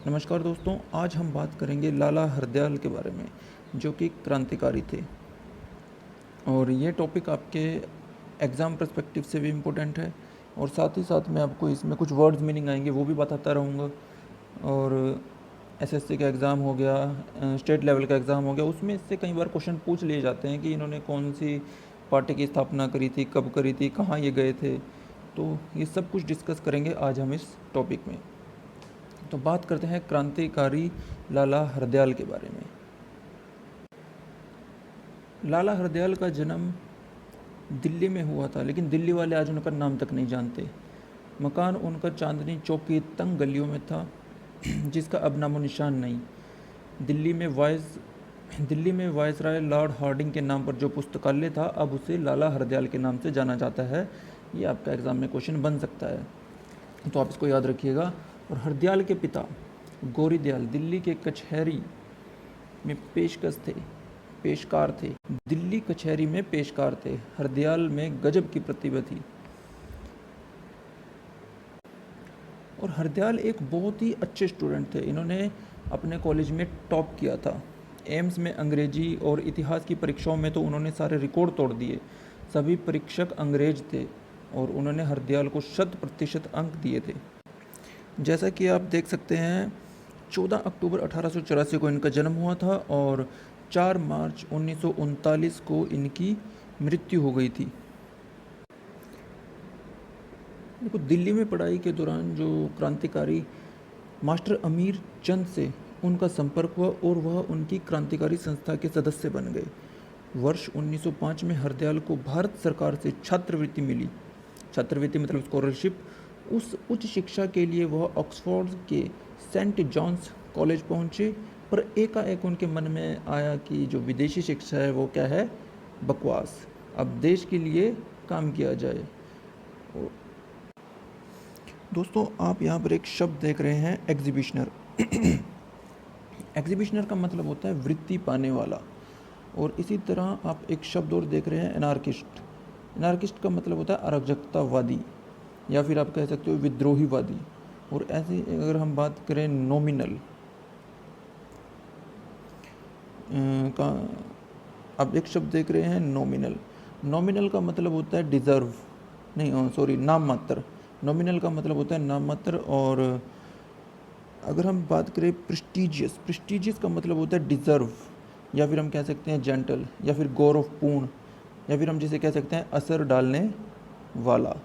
नमस्कार दोस्तों, आज हम बात करेंगे लाला हरदयाल के बारे में, जो कि क्रांतिकारी थे। और ये टॉपिक आपके एग्ज़ाम पर्सपेक्टिव से भी इम्पोर्टेंट है और साथ ही साथ मैं आपको इसमें कुछ वर्ड्स मीनिंग आएंगे वो भी बताता रहूँगा। और एसएससी का एग्ज़ाम हो गया, स्टेट लेवल का एग्ज़ाम हो गया, उसमें इससे कई बार क्वेश्चन पूछ लिए जाते हैं कि इन्होंने कौन सी पार्टी की स्थापना करी थी, कब करी थी, कहाँ ये गए थे। तो ये सब कुछ डिस्कस करेंगे आज हम इस टॉपिक में। तो बात करते हैं क्रांतिकारी लाला हरदयाल के बारे में। लाला हरदयाल का जन्म दिल्ली में हुआ था, लेकिन दिल्ली वाले आज उनका नाम तक नहीं जानते। मकान उनका चांदनी चौक की तंग गलियों में था, जिसका अब नामो निशान नहीं। दिल्ली में वायसराय लॉर्ड हार्डिंग के नाम पर जो पुस्तकालय था, अब उसे लाला हरदयाल के नाम से जाना जाता है। ये आपका एग्ज़ाम में क्वेश्चन बन सकता है, तो आप इसको याद रखिएगा। और हरदयाल के पिता गौरीदयाल दिल्ली के कचहरी में पेशकार थे। दिल्ली कचहरी में पेशकार थे। हरदयाल में गजब की प्रतिभा थी और हरदयाल एक बहुत ही अच्छे स्टूडेंट थे। इन्होंने अपने कॉलेज में टॉप किया था। एम्स में अंग्रेजी और इतिहास की परीक्षाओं में तो उन्होंने सारे रिकॉर्ड तोड़ दिए। सभी परीक्षक अंग्रेज थे और उन्होंने हरदयाल को 100% अंक दिए थे। जैसा कि आप देख सकते हैं, 14 अक्टूबर 1884 को इनका जन्म हुआ था और 4 मार्च 1939 को इनकी मृत्यु हो गई थी। देखो, दिल्ली में पढ़ाई के दौरान जो क्रांतिकारी मास्टर अमीर चंद से उनका संपर्क हुआ और वह उनकी क्रांतिकारी संस्था के सदस्य बन गए। वर्ष 1905 में हरदयाल को भारत सरकार से छात्रवृत्ति मिली। छात्रवृत्ति मतलब स्कॉलरशिप। उस उच्च शिक्षा के लिए वह ऑक्सफोर्ड के सेंट जॉन्स कॉलेज पहुंचे, पर एकाएक उनके मन में आया कि जो विदेशी शिक्षा है वो क्या है, बकवास। अब देश के लिए काम किया जाए। दोस्तों, आप यहाँ पर एक शब्द देख रहे हैं, एग्जीबिशनर। एग्जीबिशनर का मतलब होता है वृत्ति पाने वाला। और इसी तरह आप एक शब्द और देख रहे हैं, एनार्किस्ट। एनार्किस्ट का मतलब होता है अराजकतावादी, या फिर आप कह सकते हो विद्रोहीवादी। और ऐसे अगर हम बात करें नॉमिनल का, आप एक शब्द देख रहे हैं, नॉमिनल। नॉमिनल का मतलब होता है डिज़र्व, नहीं सॉरी, नाम मात्र। नॉमिनल का मतलब होता है नाम मात्र। और अगर हम बात करें प्रेस्टीजियस का मतलब होता है डिज़र्व, या फिर हम कह सकते हैं जेंटल, या फिर गौरवपूर्ण, या फिर हम जिसे कह सकते हैं असर डालने वाला।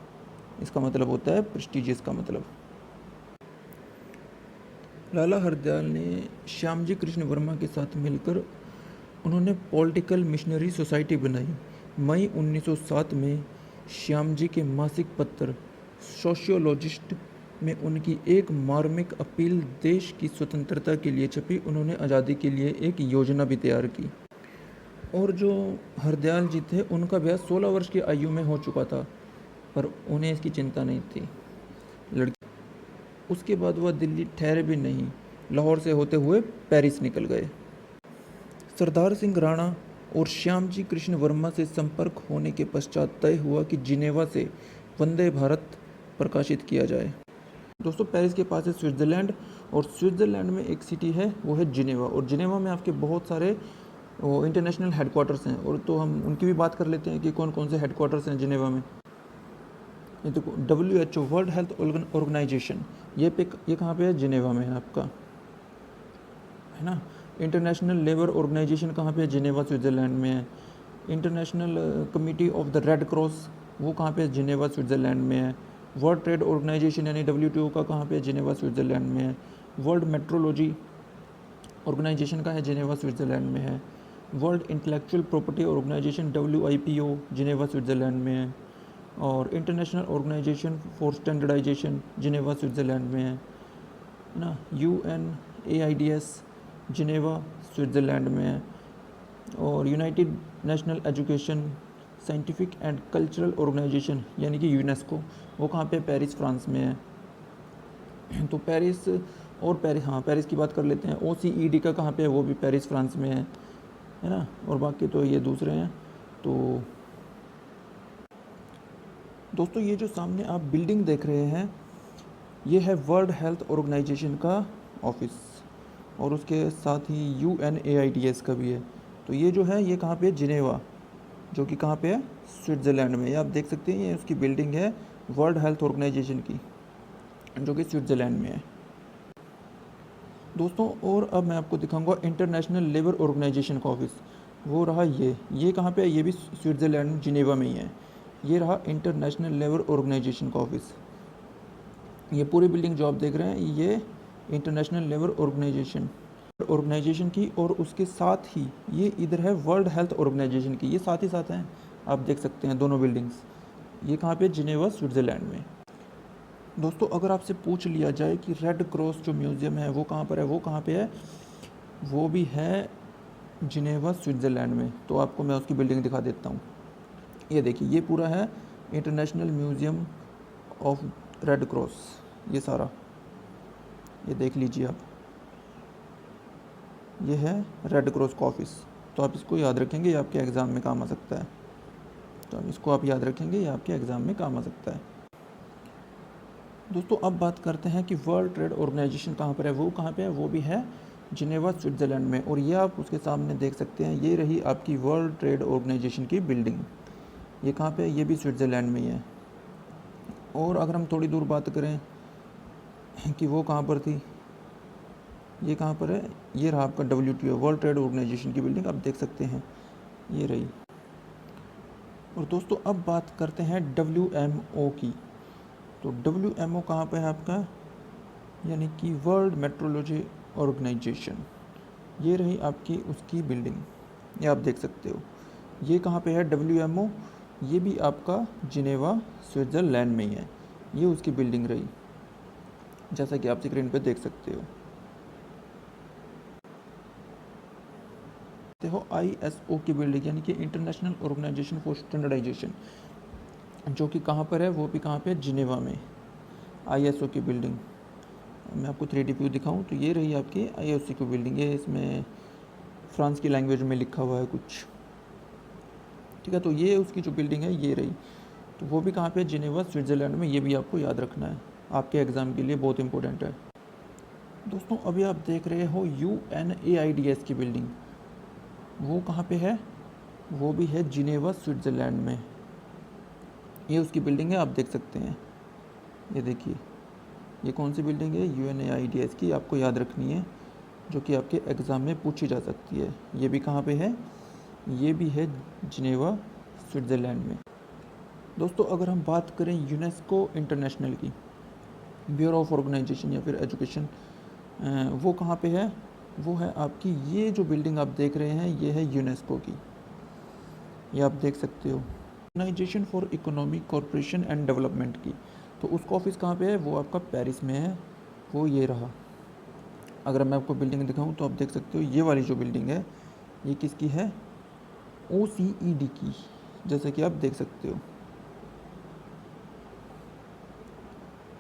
इसका मतलब होता है प्रेस्टीजियस का मतलब। लाला हरदयाल ने श्यामजी कृष्ण वर्मा के साथ मिलकर उन्होंने पॉलिटिकल मिशनरी सोसाइटी बनाई। मई 1907 में श्यामजी के मासिक पत्र सोशियोलॉजिस्ट में उनकी एक मार्मिक अपील देश की स्वतंत्रता के लिए छपी। उन्होंने आज़ादी के लिए एक योजना भी तैयार की। और जो हरदयाल जी थे, उनका ब्याह 16 वर्ष की आयु में हो चुका था, पर उन्हें इसकी चिंता नहीं थी। लड़की उसके बाद वह दिल्ली ठहरे भी नहीं, लाहौर से होते हुए पेरिस निकल गए। सरदार सिंह राणा और श्यामजी कृष्ण वर्मा से संपर्क होने के पश्चात तय हुआ कि जिनेवा से वंदे भारत प्रकाशित किया जाए। दोस्तों, पेरिस के पास है स्विट्ज़रलैंड, और स्विट्ज़रलैंड में एक सिटी है, वो है जिनेवा। और जिनेवा में आपके बहुत सारे वो इंटरनेशनल हेडक्वार्टर्स हैं, और तो हम उनकी भी बात कर लेते हैं कि कौन कौन से हेडक्वार्टर्स हैं जिनेवा में। ये देखो, WHO वर्ल्ड हेल्थ ऑर्गेनाइजेशन, ये कहाँ पे है, जिनेवा में है आपका, है ना। इंटरनेशनल लेबर ऑर्गेनाइजेशन कहाँ पे है, जिनेवा स्विट्ज़रलैंड में है। International committee of the red cross, वो कहाँ पे है, जिनेवा स्विट्ज़रलैंड में है। वर्ल्ड ट्रेड ऑर्गेनाइजेशन यानी WTO का कहाँ पे है, जिनेवा स्विट्ज़रलैंड में है। वर्ल्ड मेट्रोलॉजी ऑर्गेनाइजेशन का है, जिनेवा स्विट्ज़रलैंड में है। World intellectual property organisation WIPO Geneva Switzerland में है। और international organisation for standardisation Geneva Switzerland में है ना। UNAIDS जिनेवा स्विट्ज़रलैंड में है। और united national education scientific and cultural organisation यानी कि यूनेस्को, वो कहाँ पे, पेरिस फ्रांस में है। तो पेरिस पेरिस की बात कर लेते हैं। OECD का कहाँ पे है, वो भी पेरिस फ्रांस में है ना। और बाकी तो ये दूसरे हैं। तो दोस्तों, ये जो सामने आप बिल्डिंग देख रहे हैं, ये है वर्ल्ड हेल्थ ऑर्गेनाइजेशन का ऑफिस, और उसके साथ ही UNAIDS का भी है। तो ये जो है ये कहाँ पे है, जिनेवा, जो कि कहाँ पे है, स्विट्ज़रलैंड में। ये आप देख सकते हैं, ये उसकी बिल्डिंग है वर्ल्ड हेल्थ ऑर्गेनाइजेशन की, जो कि स्विट्ज़रलैंड में है दोस्तों। और अब मैं आपको दिखाऊंगा इंटरनेशनल लेबर ऑर्गेनाइजेशन का ऑफिस। वो रहा ये कहाँ पे है, ये भी स्विट्ज़रलैंड जिनेवा में ही है। ये रहा इंटरनेशनल लेबर ऑर्गेनाइजेशन का ऑफिस। ये पूरी बिल्डिंग जो आप देख रहे हैं ये इंटरनेशनल लेबर ऑर्गेनाइजेशन की, और उसके साथ ही ये इधर है वर्ल्ड हेल्थ ऑर्गेनाइजेशन की। ये साथ ही साथ हैं, आप देख सकते हैं दोनों बिल्डिंग्स। ये कहाँ पे, जिनेवा स्विट्ज़रलैंड में। दोस्तों अगर आपसे पूछ लिया जाए कि रेड क्रॉस जो म्यूज़ियम है वो कहाँ पर है, वो कहाँ पे है, वो भी है जिनेवा स्विट्ज़रलैंड में। तो आपको मैं उसकी बिल्डिंग दिखा देता हूँ। ये देखिए, ये पूरा है international museum of red cross, ये सारा, ये देख लीजिए आप। ये है रेड क्रॉस का ऑफिस। तो आप इसको याद रखेंगे, ये आपके एग्ज़ाम में काम आ सकता है। तो इसको आप याद रखेंगे, ये आपके एग्ज़ाम में काम आ सकता है। दोस्तों अब बात करते हैं कि वर्ल्ड ट्रेड ऑर्गेनाइजेशन कहाँ पर है। वो कहाँ पे है, वो भी है जिनेवा स्विट्ज़रलैंड में। और ये आप उसके सामने देख सकते हैं, ये रही आपकी वर्ल्ड ट्रेड ऑर्गेनाइजेशन की बिल्डिंग। ये कहाँ पे है, ये भी स्विट्ज़रलैंड में ही है। और अगर हम थोड़ी दूर बात करें कि वो कहाँ पर थी, ये कहाँ पर है, ये रहा आपका WTO वर्ल्ड ट्रेड ऑर्गेनाइजेशन की बिल्डिंग, आप देख सकते हैं, ये रही। और दोस्तों अब बात करते हैं WMO की। तो WMO कहाँ पे है आपका, यानी कि वर्ल्ड मेट्रोलॉजी ऑर्गेनाइजेशन। ये रही आपकी उसकी बिल्डिंग, ये आप देख सकते हो। ये कहाँ पे है WMO, ये भी आपका जिनेवा स्विट्ज़रलैंड में ही है। ये उसकी बिल्डिंग रही, जैसा कि आप स्क्रीन पे देख सकते हो। देखो ISO की बिल्डिंग, यानी कि इंटरनेशनल ऑर्गेनाइजेशन फॉर स्टैंडर्डाइजेशन, जो कि कहाँ पर है, वो भी कहाँ पे है, जिनेवा में। ISO की बिल्डिंग मैं आपको 3D व्यू दिखाऊं तो ये रही आपकी ISO की बिल्डिंग है। इसमें फ्रांस की लैंग्वेज में लिखा हुआ है कुछ, ठीक है। तो ये उसकी जो बिल्डिंग है ये रही। तो वो भी कहाँ पे, जिनेवा स्विट्ज़रलैंड में। ये भी आपको याद रखना है, आपके एग्ज़ाम के लिए बहुत इंपॉर्टेंट है। दोस्तों अभी आप देख रहे हो UNAIDS की बिल्डिंग, वो कहाँ पे है, वो भी है जिनेवा स्विट्ज़रलैंड में। ये उसकी बिल्डिंग है, आप देख सकते हैं। ये देखिए, ये कौन सी बिल्डिंग है, UNAIDS की, आपको याद रखनी है, जो कि आपके एग्ज़ाम में पूछी जा सकती है। ये भी कहाँ पे है, ये भी है जिनेवा स्विट्ज़रलैंड में। दोस्तों अगर हम बात करें यूनेस्को इंटरनेशनल की, ब्यूरो ऑफ ऑर्गेनाइजेशन या फिर एजुकेशन, वो कहाँ पे है, वो है आपकी ये जो बिल्डिंग आप देख रहे हैं, ये है यूनेस्को की। ये आप देख सकते हो, organisation for economic corporation and development की। तो उसका ऑफिस कहाँ पे है, वो आपका पेरिस में है। वो ये रहा। अगर मैं आपको बिल्डिंग दिखाऊं तो आप देख सकते हो, ये वाली जो बिल्डिंग है ये किसकी है, OECD की, जैसे कि आप देख सकते हो।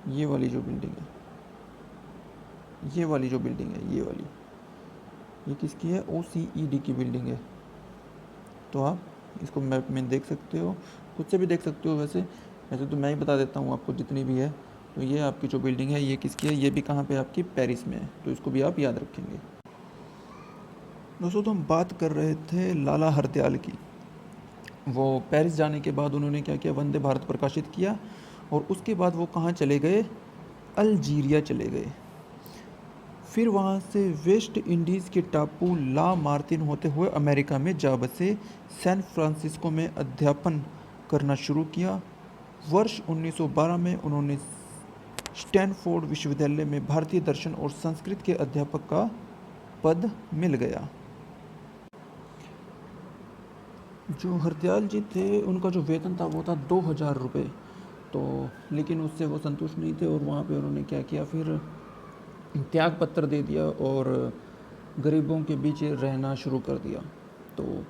ये वाली जो बिल्डिंग है, ये वाली जो बिल्डिंग है, ये वाली, ये किसकी है, OECD की बिल्डिंग है। तो आप इसको मैप में देख सकते हो, खुद से भी देख सकते हो। वैसे वैसे तो मैं ही बता देता हूँ आपको जितनी भी है। तो ये आपकी जो बिल्डिंग है ये किसकी है, ये भी कहाँ पे आपकी, पेरिस में है। तो इसको भी आप याद रखेंगे। दोस्तों तो हम बात कर रहे थे लाला हरदयाल की। वो पेरिस जाने के बाद उन्होंने क्या किया, वंदे भारत प्रकाशित किया, और उसके बाद वो कहाँ चले गए, अल्जीरिया चले गए। फिर वहाँ से वेस्ट इंडीज़ के टापू ला मार्टिन होते हुए अमेरिका में जा बसे। सैन फ्रांसिस्को में अध्यापन करना शुरू किया। वर्ष 1912 में उन्होंने स्टैनफोर्ड विश्वविद्यालय में भारतीय दर्शन और संस्कृत के अध्यापक का पद मिल गया। जो हरदयाल जी थे उनका जो वेतन था वो था 2000 रुपये। तो लेकिन उससे वो संतुष्ट नहीं थे, और वहाँ पे उन्होंने क्या किया, फिर त्याग पत्र दे दिया और गरीबों के बीच रहना शुरू कर दिया। तो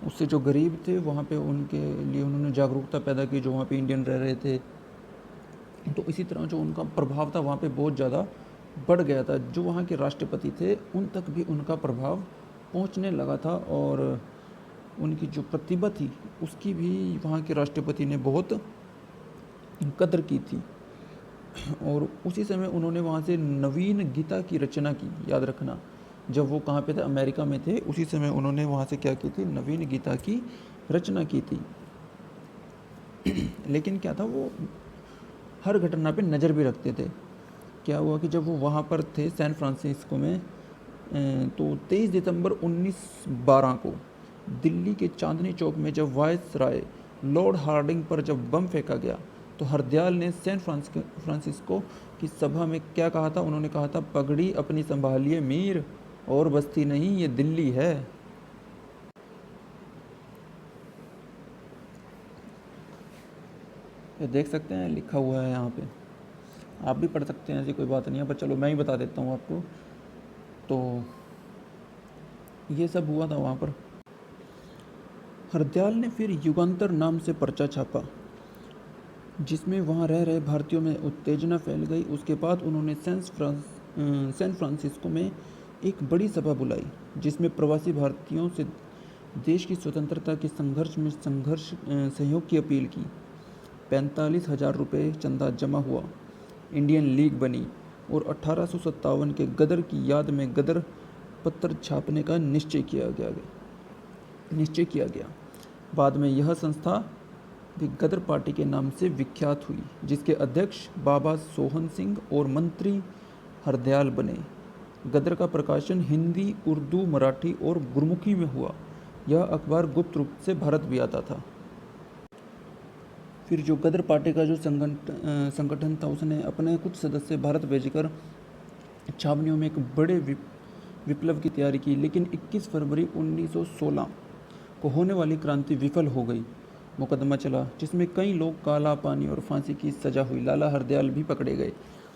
उससे जो गरीब थे वहाँ पे उनके लिए उन्होंने जागरूकता पैदा की, जो वहाँ पे इंडियन रह रहे थे। तो इसी तरह जो उनका प्रभाव था वहाँ पे बहुत ज़्यादा बढ़ गया था। जो वहाँ के राष्ट्रपति थे उन तक भी उनका प्रभाव पहुँचने लगा था, और उनकी जो प्रतिभा थी उसकी भी वहाँ के राष्ट्रपति ने बहुत कदर की थी। और उसी समय उन्होंने वहाँ से नवीन गीता की रचना की। याद रखना, जब वो कहाँ पे थे, अमेरिका में थे, उसी समय उन्होंने वहाँ से क्या की थी, नवीन गीता की रचना की थी। लेकिन क्या था, वो हर घटना पे नज़र भी रखते थे। क्या हुआ कि जब वो वहाँ पर थे सैन फ्रांसिस्को में, तो 23 दिसंबर 1912 को दिल्ली के चांदनी चौक में जब वायस राय लॉर्ड हार्डिंग पर जब बम फेंका गया, तो हरदयाल ने सैन फ्रांसिस्को की सभा में क्या कहा था, उन्होंने कहा था, पगड़ी अपनी संभालिए मीर, और बस्ती नहीं, ये दिल्ली है। ये देख सकते हैं, लिखा हुआ है यहाँ पे, आप भी पढ़ सकते हैं, ऐसी कोई बात नहीं है, पर चलो मैं ही बता देता हूँ आपको। तो ये सब हुआ था वहाँ पर। हरदयाल ने फिर युगांतर नाम से पर्चा छापा, जिसमें वहाँ रह रहे भारतीयों में उत्तेजना फैल गई। उसके बाद उन्होंने सैन फ्रांसिस्को में एक बड़ी सभा बुलाई, जिसमें प्रवासी भारतीयों से देश की स्वतंत्रता के संघर्ष में सहयोग की अपील की। 45,000 रुपये चंदा जमा हुआ, इंडियन लीग बनी और 1857 के गदर की याद में गदर पत्र छापने का निश्चय किया गया। बाद में यह संस्था भी गदर पार्टी के नाम से विख्यात हुई, जिसके अध्यक्ष बाबा सोहन सिंह और मंत्री हरदयाल बने। गदर का प्रकाशन हिंदी, उर्दू, मराठी और गुरमुखी में हुआ। यह अखबार गुप्त रूप से भारत भी आता था। फिर जो गदर पार्टी का जो संगठन था, उसने अपने कुछ सदस्य भारत भेजकर छावनियों में एक बड़े विप्लव की तैयारी की, लेकिन 21 फरवरी 1916 को होने वाली क्रांति विफल हो गई। मुकदमा चला, जिसमें कई लोग काला पानी और फांसी की सज़ा हुई। लाला हरदयाल भी पकड़े गए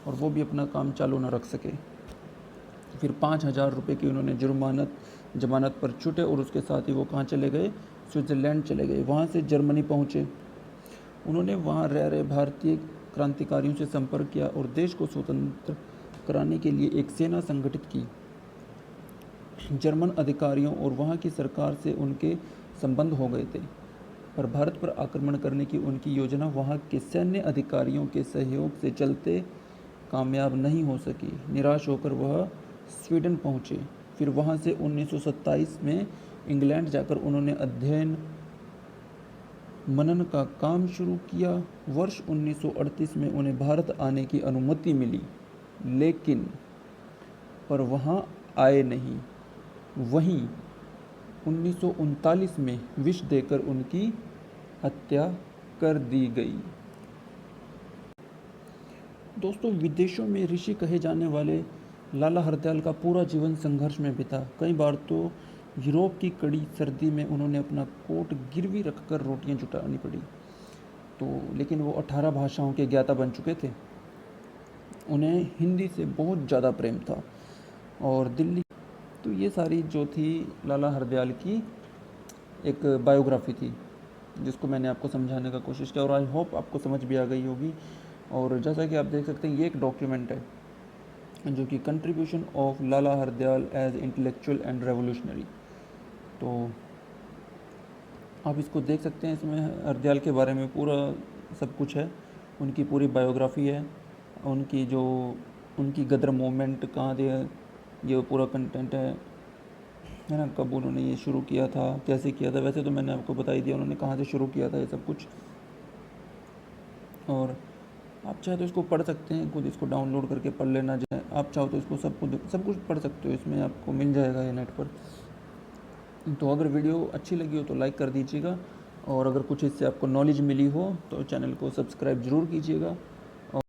और वो भी अपना काम चालू न रख सके। फिर 5,000 रुपये की उन्होंने जमानत पर छूटे और उसके साथ ही वो कहाँ चले गए, स्विट्ज़रलैंड चले गए। वहाँ से जर्मनी पहुँचे। उन्होंने वहाँ रह रहे भारतीय क्रांतिकारियों से संपर्क किया और देश को स्वतंत्र कराने के लिए एक सेना संगठित की। जर्मन अधिकारियों और वहाँ की सरकार से उनके संबंध हो गए थे, पर भारत पर आक्रमण करने की उनकी योजना वहाँ के सैन्य अधिकारियों के सहयोग से चलते कामयाब नहीं हो सकी। निराश होकर वह स्वीडन पहुँचे। फिर वहाँ से 1927 में इंग्लैंड जाकर उन्होंने अध्ययन मनन का काम शुरू किया। वर्ष 1938 में उन्हें भारत आने की अनुमति मिली, लेकिन पर वहाँ आए नहीं। वहीं 1939 में विष देकर उनकी हत्या कर दी गई। दोस्तों, विदेशों में ऋषि कहे जाने वाले लाला हरदयाल का पूरा जीवन संघर्ष में बीता। कई बार तो यूरोप की कड़ी सर्दी में उन्होंने अपना कोट गिरवी रखकर रोटियां जुटानी पड़ी। तो लेकिन वो 18 भाषाओं के ज्ञाता बन चुके थे। उन्हें हिंदी से बहुत ज़्यादा प्रेम था और दिल्ली। तो ये सारी जो थी लाला हरदयाल की एक बायोग्राफी थी, जिसको मैंने आपको समझाने का कोशिश किया और आई होप आपको समझ भी आ गई होगी। और जैसा कि आप देख सकते हैं, ये एक डॉक्यूमेंट है जो कि contribution of Lala Hardayal as intellectual and revolutionary. तो आप इसको देख सकते हैं, इसमें हरदयाल के बारे में पूरा सब कुछ है, उनकी पूरी बायोग्राफी है, उनकी गदर मूवमेंट कहाँ थे, ये पूरा कंटेंट है ना, कब उन्होंने ये शुरू किया था, कैसे किया था। वैसे तो मैंने आपको बता ही दिया उन्होंने कहाँ से शुरू किया था ये सब कुछ। और आप चाहे तो इसको पढ़ सकते हैं, खुद इसको डाउनलोड करके पढ़ लेना। जाए आप चाहो तो इसको सब कुछ पढ़ सकते हो, इसमें आपको मिल जाएगा ये नेट पर। तो अगर वीडियो अच्छी लगी हो तो लाइक कर दीजिएगा, और अगर कुछ इससे आपको नॉलेज मिली हो तो चैनल को सब्सक्राइब ज़रूर कीजिएगा।